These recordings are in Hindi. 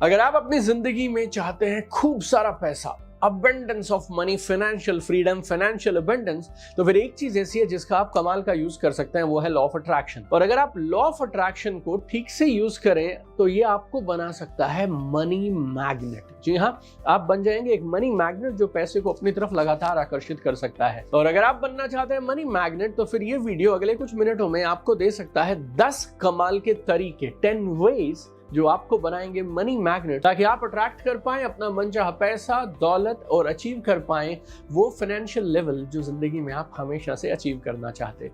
अगर आप अपनी जिंदगी में चाहते हैं खूब सारा पैसा, abundance of money, financial freedom, financial abundance, तो फिर एक चीज ऐसी है जिसका आप कमाल का यूज कर सकते हैं, वो है लॉ ऑफ अट्रैक्शन। और अगर आप लॉ ऑफ अट्रैक्शन को ठीक से यूज करें तो ये आपको बना सकता है मनी मैग्नेट। जी हाँ, आप बन जाएंगे एक मनी मैग्नेट जो पैसे को अपनी तरफ लगातार आकर्षित कर सकता है। और अगर आप बनना चाहते हैं मनी मैग्नेट तो फिर ये वीडियो अगले कुछ मिनटों में आपको दे सकता है 10 कमाल के तरीके, 10 वेज जो आपको बनाएंगे मनी मैग्नेट, ताकि आप अट्रैक्ट कर पाएं अपना मनचाहा पैसा, दौलत और अचीव कर पाएं वो फाइनेंशियल लेवल जो जिंदगी में आप हमेशा से अचीव करना चाहते हैं।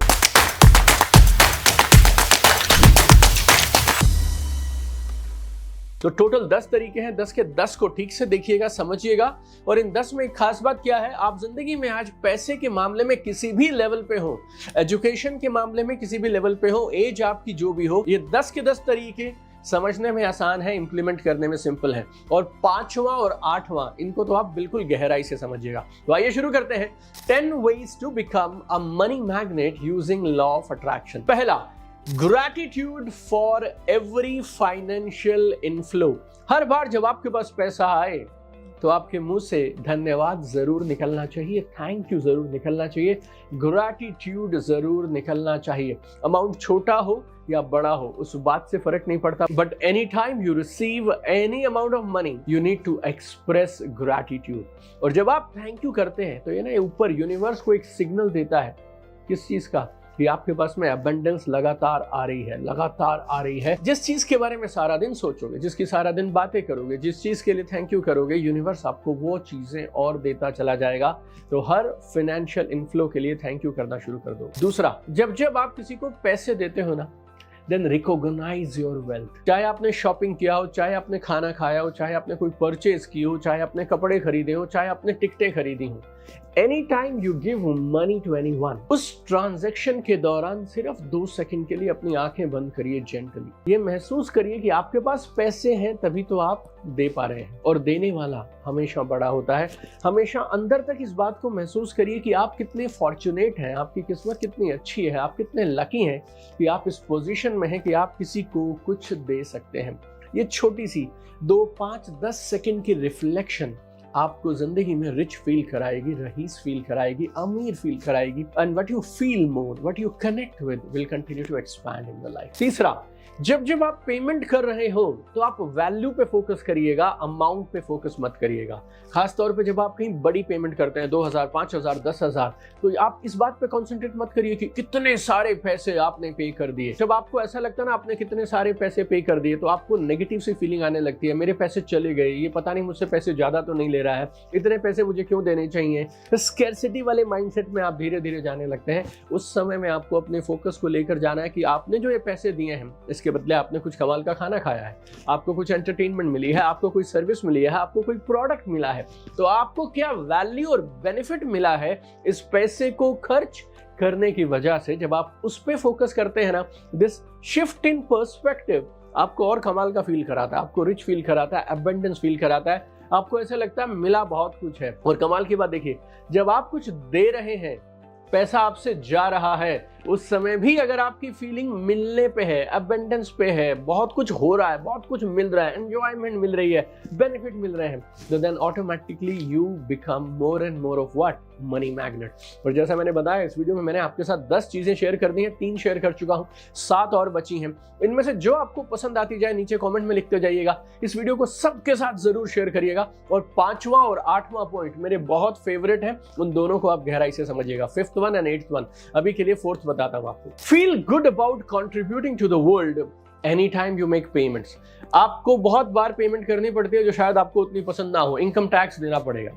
तो टोटल 10 तरीके हैं, 10 के 10 को ठीक से देखिएगा, समझिएगा। और इन 10 में एक खास बात क्या है, आप जिंदगी में आज पैसे के मामले में किसी भी लेवल पे हो, एजुकेशन के मामले में किसी भी लेवल पे हो, एज आपकी जो भी हो, ये 10 के 10 तरीके समझने में आसान है, इंप्लीमेंट करने में सिंपल है। और 5वां और 8वां, इनको तो आप बिल्कुल गहराई से समझिएगा। तो आइए शुरू करते हैं। 10 ways to become a money magnet using law of attraction। पहला, gratitude for every financial inflow. हर बार जब आपके पास पैसा आए तो आपके मुंह से धन्यवाद जरूर निकलना चाहिए, थैंक यू जरूर निकलना चाहिए, ग्रैटिट्यूड जरूर निकलना चाहिए। अमाउंट छोटा हो या बड़ा हो उस बात से फर्क नहीं पड़ता, but any time you receive any amount of money you need to express gratitude. और जब आप थैंक यू करते हैं तो ये ना ऊपर यूनिवर्स को एक सिग्नल देता है, किस चीज का, कि आपके पास में अबंडेंस लगातार आ रही है, लगातार आ रही है। जिस चीज के बारे में सारा दिन सोचोगे, जिसकी सारा दिन बातें करोगे, जिस चीज के लिए थैंक यू करोगे, यूनिवर्स आपको वो चीजें और देता चला जाएगा। तो हर फाइनेंशियल इनफ्लो के लिए थैंक यू करना शुरू कर दो। दूसरा, जब आप किसी को पैसे देते हो ना, देन रिकॉग्नाइज योर वेल्थ। चाहे आपने शॉपिंग किया हो, चाहे आपने खाना खाया हो, चाहे आपने कोई परचेज की हो, चाहे आपने कपड़े खरीदे हो, चाहे आपने टिकटें खरीदी हो, any time you give money to anyone, उस ट्रांजैक्शन के दौरान सिर्फ 2 सेकंड के लिए अपनी आंखें बंद करिए जेंटली। ये महसूस करिए कि आपके पास पैसे हैं तभी तो आप दे पा रहे हैं, और देने वाला हमेशा बड़ा होता है। हमेशा अंदर तक इस बात को महसूस करिए कि आप कितने फॉर्चुनेट हैं, आपकी किस्मत कितनी अच्छी है, आप कितने लकी हैं कि आप इस पोजीशन में हैं कि आप किसी को कुछ दे सकते हैं। ये छोटी सी 2, 5, 10 सेकंड की रिफ्लेक्शन आपको जिंदगी में रिच फील कराएगी, रईस फील कराएगी, अमीर फील कराएगी। And what you feel more, what you connect with will continue to expand in the life. तीसरा, जब आप पेमेंट कर रहे हो तो आप वैल्यू पे फोकस करिएगा, अमाउंट पे फोकस मत करिएगा। खास तौर पे जब आप कहीं बड़ी पेमेंट करते हैं, 2000, 5000, 10,000, तो आप इस बात पे कंसंट्रेट मत करिए कि कितने सारे पैसे आपने पे कर दिए। जब आपको ऐसा लगता है ना आपने कितने सारे पैसे पे कर दिए, तो आपको नेगेटिव सी फीलिंग आने लगती है, मेरे पैसे चले गए, ये पता नहीं मुझसे पैसे ज्यादा तो नहीं ले रहा है, इतने पैसे मुझे क्यों देने चाहिए। स्कैर्सिटी वाले माइंडसेट में आप धीरे धीरे जाने लगते हैं। उस समय में आपको अपने फोकस को लेकर जाना है कि आपने जो ये पैसे दिए हैं, इसके बदले आपने कुछ कमाल का खाना खाया है, आपको कुछ एंटरटेनमेंट मिली है, आपको कोई सर्विस मिली है, आपको कोई प्रोडक्ट मिला है, तो आपको क्या वैल्यू और बेनिफिट मिला है इस पैसे को खर्च करने की वजह से। जब आप उस पे फोकस करते हैं ना, दिस शिफ्ट इन पर्सपेक्टिव आपको और कमाल का फील कराता है, आपको रिच फील कराता है, अबंडेंस फील कराता है, आपको ऐसा लगता है मिला बहुत कुछ है। और कमाल की बात देखिए, जब आप कुछ दे रहे हैं, पैसा आपसे जा रहा है, उस समय भी अगर आपकी फीलिंग मिलने पे है, अबंडेंस पे है, बहुत कुछ हो रहा है, बहुत कुछ मिल रहा है, एंजॉयमेंट मिल रही है, बेनिफिट मिल रहे हैं, तो then automatically you become more and more of what, money magnet. और जैसा मैंने बताया, इस वीडियो में मैंने आपके साथ 10 चीजें शेयर कर दी हैं, 3 शेयर कर चुका हूं, 7 और बची हैं। इनमें से जो आपको पसंद आती जाए नीचे कमेंट में लिखते जाइएगा। इस वीडियो को सबके साथ जरूर शेयर करिएगा। और 5वां और 8वां पॉइंट मेरे बहुत फेवरेट हैं, उन दोनों को आप गहराई से समझिएगा, 5th one and 8th one. अभी के लिए 4th बताता हूं आपको। Feel good about contributing to the world any time you make payments. आपको बहुत बार पेमेंट करनी पड़ती है जो शायद आपको उतनी पसंद ना हो। इनकम टैक्स देना पड़ेगा,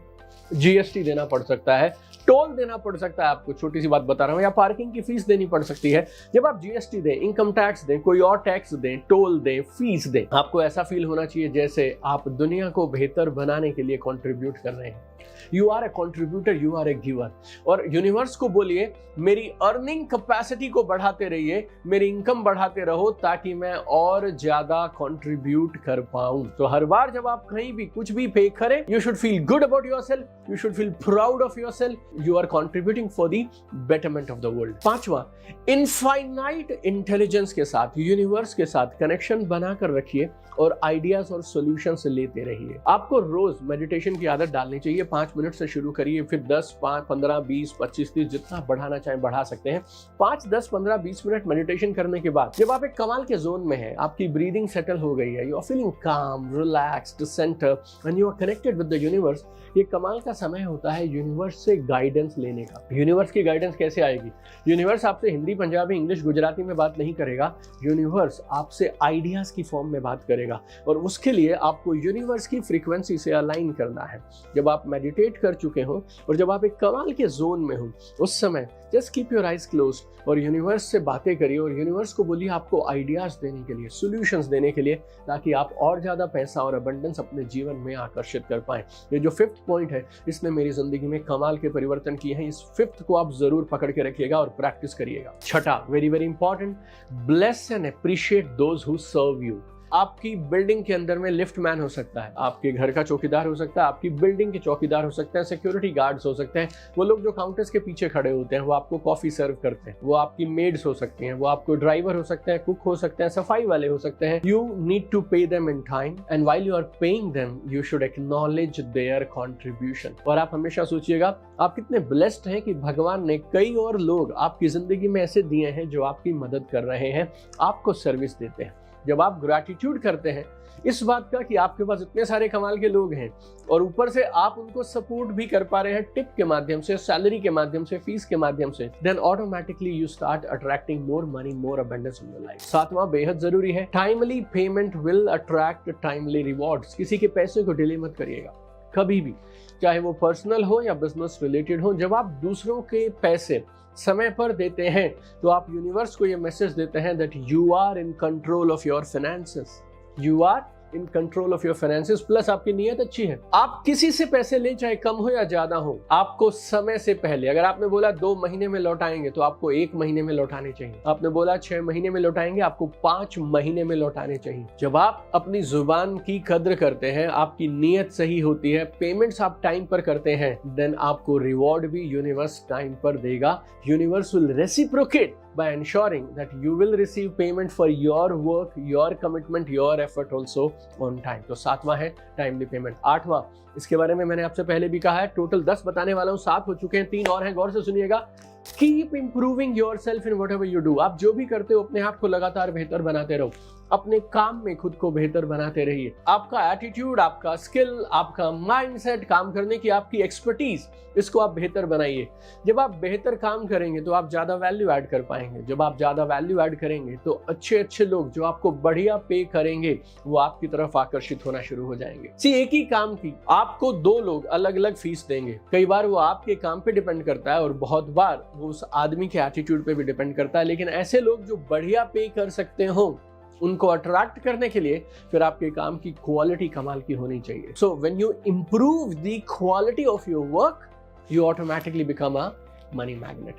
जीएसटी देना पड़ सकता है, टोल देना पड़ सकता है आपको, छोटी सी बात बता रहा हूं, या पार्किंग की फीस देनी पड़ सकती है। जब आप जीएसटी दें, इनकम टैक्स दें, कोई और टैक्स दें, टोल दें, फीस दें, आपको ऐसा फील होना चाहिए जैसे आप दुनिया को बेहतर बनाने के लिए कंट्रीब्यूट कर रहे हैं। You are a contributor, you are a giver. और यूनिवर्स को बोलिए मेरी अर्निंग कैपेसिटी को बढ़ाते रहिए, मेरी इनकम बढ़ाते रहो ताकि मैं और ज्यादा कंट्रीब्यूट कर पाऊं। तो हर बार जब आप कहीं भी कुछ भी पे करें, you should feel good about yourself, you should feel proud of yourself. You are contributing for the betterment of the world. पांचवा, इनफाइनाइट इंटेलिजेंस के साथ, यूनिवर्स के साथ कनेक्शन बनाकर रखिए और आइडियाज और सॉल्यूशंस लेते रहिए। आपको रोज मेडिटेशन की आदत डालनी चाहिए। 5 मिनट से शुरू करिए, फिर 10, 5, 15, 20, 25, 30 जितना बढ़ाना चाहें बढ़ा सकते हैं। 5, 10, 15, 20 मिनट मेडिटेशन करने के बाद जब आप एक कमाल के जोन में हैं, आपकी ब्रीदिंग सेटल हो गई है, you are feeling calm, relaxed, centre and you are connected with the universe, ये कमाल का समय होता है यूनिवर्स से गाइडेंस लेने का। यूनिवर्स की गाइडेंस कैसे आएगी? यूनिवर्स आपसे हिंदी, पंजाबी, इंग्लिश, गुजराती में बात नहीं करेगा। यूनिवर्स आपसे आइडियाज की फॉर्म में बात करेगा और उसके लिए आपको यूनिवर्स की फ्रीक्वेंसी से अलाइन करना है। जब आप मेडिटेट कर चुके हो और जब आप एक कमाल के जोन में हो, उस समय just keep your eyes close और यूनिवर्स से बातें करिए और यूनिवर्स को बोलिए आपको आइडियाज देने के लिए, सॉल्यूशंस देने के लिए, ताकि आप और ज्यादा पैसा और अबंडेंस अपने जीवन में आकर्षित कर पाएं। ये जो 5th पॉइंट है, इसने मेरी जिंदगी में कमाल के परिवर्तन किए हैं। इस 5th को आप जरूर पकड़ के रखिएगा और प्रैक्टिस करिएगा। छठा, very very important, bless and appreciate those who serve you. आपकी बिल्डिंग के अंदर में लिफ्ट मैन हो सकता है, आपके घर का चौकीदार हो सकता है, आपकी बिल्डिंग के चौकीदार हो सकते हैं, सिक्योरिटी गार्ड्स हो सकते हैं, वो लोग जो काउंटर्स के पीछे खड़े होते हैं, वो आपको कॉफी सर्व करते हैं, वो आपकी मेड्स हो सकती हैं, वो आपको ड्राइवर हो सकते हैं, कुक हो सकते हैं, सफाई वाले हो सकते हैं। You need to pay them in time and while you are paying them you should acknowledge their contribution. और आप हमेशा सोचिएगा आप कितने ब्लेस्ड हैं कि भगवान ने कई और लोग आपकी जिंदगी में ऐसे दिए हैं जो आपकी मदद कर रहे हैं, आपको सर्विस देते हैं। जब आप ग्रैटिट्यूड करते हैं इस बात का कि आपके पास इतने सारे कमाल के लोग हैं और ऊपर से आप उनको सपोर्ट भी कर पा रहे हैं टिप के माध्यम से, सैलरी के माध्यम से, फीस के माध्यम से, then automatically you start attracting more money, more abundance in your life. सातवां बेहद जरूरी है, timely payment will attract timely rewards. किसी के पैसे को डिले मत करिएगा कभी भी, चाहे वो पर्सनल हो या बिजनेस रिलेटेड हो। जब आप दूसरों के पैसे समय पर देते हैं तो आप यूनिवर्स को ये मैसेज देते हैं that you are in control of your finances, you are in control of your finances. Plus आपकी नीयत अच्छी है। आप किसी से पैसे लें चाहे कम हो या ज्यादा हो, आपको समय से पहले, अगर आपने बोला 2 महीने में लौटाएंगे तो आपको 1 महीने में लौटाने चाहिए। आपने बोला 6 महीने में लौटाएंगे, आपको 5 महीने में लौटाने चाहिए। जब आप अपनी जुबान की कद्र करते हैं, आपकी नीयत सही होती है, पेमेंट्स आप टाइम पर करते हैं, देन आपको रिवॉर्ड भी यूनिवर्स टाइम पर देगा। Universe will reciprocate by ensuring that you will receive payment for your work, your commitment, your effort also on time। तो 7वां है टाइमली पेमेंट। 8वां, इसके बारे में मैंने आपसे पहले भी कहा है, टोटल 10 बताने वाला हूं, 7 हो चुके हैं, 3 और हैं, गौर से सुनिएगा। Keep improving your self in what ever you do. आप जो भी करते हो अपने आप को लगातार बेहतर बनाते रहो, अपने काम में खुद को बेहतर बनाते रहिए। आपका एटीट्यूड, आपका स्किल, आपका माइंडसेट, काम करने की आपकी एक्सपर्टीज, इसको आप बेहतर बनाइए। जब आप बेहतर काम करेंगे तो आप ज्यादा वैल्यू ऐड कर पाएंगे। जब आप ज्यादा वैल्यू ऐड करेंगे तो अच्छे अच्छे लोग जो आपको बढ़िया पे करेंगे वो आपकी तरफ आकर्षित होना शुरू हो जाएंगे। एक ही काम की आपको 2 लोग अलग अलग फीस देंगे। कई बार वो आपके काम पे डिपेंड करता है और बहुत बार वो उस आदमी के एटीट्यूड पे भी डिपेंड करता है। लेकिन ऐसे लोग जो बढ़िया पे कर सकते हो, उनको अट्रैक्ट करने के लिए फिर आपके काम की क्वालिटी कमाल की होनी चाहिए। So when you improve the quality of your work, you automatically become a money magnet.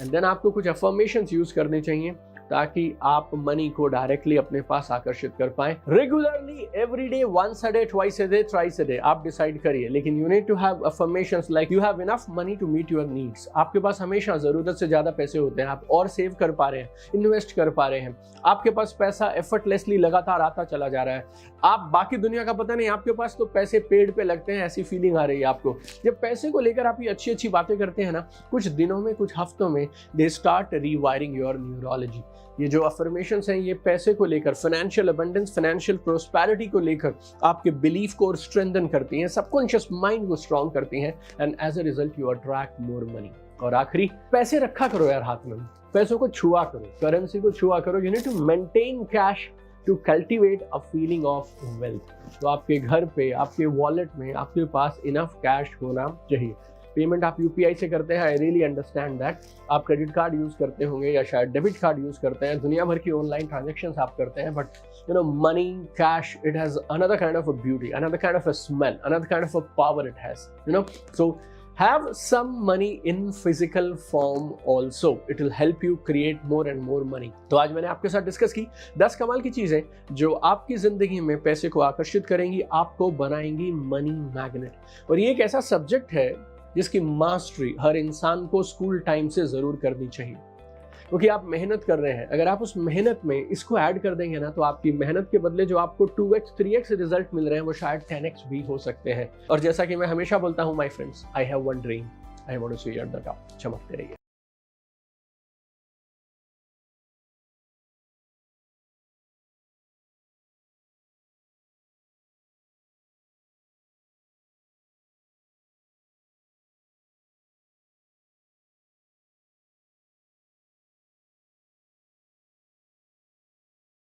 And then आपको कुछ अफर्मेशंस यूज करने चाहिए ताकि आप मनी को डायरेक्टली अपने पास आकर्षित कर पाएं। Regularly, every day, once a day, twice a day, thrice a day, आप डिसाइड करिए। लेकिन you need to have affirmations like you have enough money to meet your needs. आपके पास हमेशा जरूरत से ज्यादा पैसे होते हैं, आप और सेव कर पा रहे हैं, इन्वेस्ट कर पा रहे हैं, आपके पास पैसा एफर्टलेसली लगातार आता चला जा रहा है। आप बाकी दुनिया का पता नहीं, आपके पास तो पैसे पेड़ पे लगते हैं, ऐसी फीलिंग आ रही है आपको। जब पैसे को लेकर आप ये अच्छी अच्छी बातें करते हैं ना, कुछ दिनों में, कुछ हफ्तों में they start rewiring your neurology. ये जो अफर्मेशंस हैं, ये पैसे को लेकर, फाइनेंशियल अबंडेंस, फाइनेंशियल प्रोस्पेरिटी को लेकर आपके बिलीफ को स्ट्रेंथन करती हैं, सबकॉन्शियस माइंड को स्ट्रॉन्ग करती हैं, and as a result you attract more money. और आखिरी, पैसे रखा करो यार हाथ में, पैसों को छुआ करो, करेंसी को छुआ करो। You need to maintain cash to cultivate a feeling of wealth. तो आपके घर पे, आपके वॉलेट में आपके पास इनफ कैश होना चाहिए। पेमेंट आप यूपीआई से करते हैं, आई रियली अंडरस्टैंड दैट। आप क्रेडिट कार्ड यूज करते होंगे या शायद डेबिट कार्ड यूज करते हैं, दुनिया भर की ऑनलाइन ट्रांजैक्शंस आप करते हैं, but you know money, cash, it has another kind of a beauty, another kind of a smell, another kind of a power it has, you know. So Have some money in physical form also. It will help you create more and more money. तो आज मैंने आपके साथ डिस्कस की 10 कमाल की चीजें जो आपकी जिंदगी में पैसे को आकर्षित करेंगी, आपको बनाएंगी मनी मैग्नेट। और ये एक ऐसा सब्जेक्ट है जिसकी मास्टरी हर इंसान को स्कूल टाइम से जरूर करनी चाहिए, क्योंकि आप मेहनत कर रहे हैं। अगर आप उस मेहनत में इसको ऐड कर देंगे ना, तो आपकी मेहनत के बदले जो आपको 2x 3x रिजल्ट मिल रहे हैं वो शायद 10x भी हो सकते हैं। और जैसा कि मैं हमेशा बोलता हूं my friends, I have one dream, I want to see you at the top. चमकते रहिए।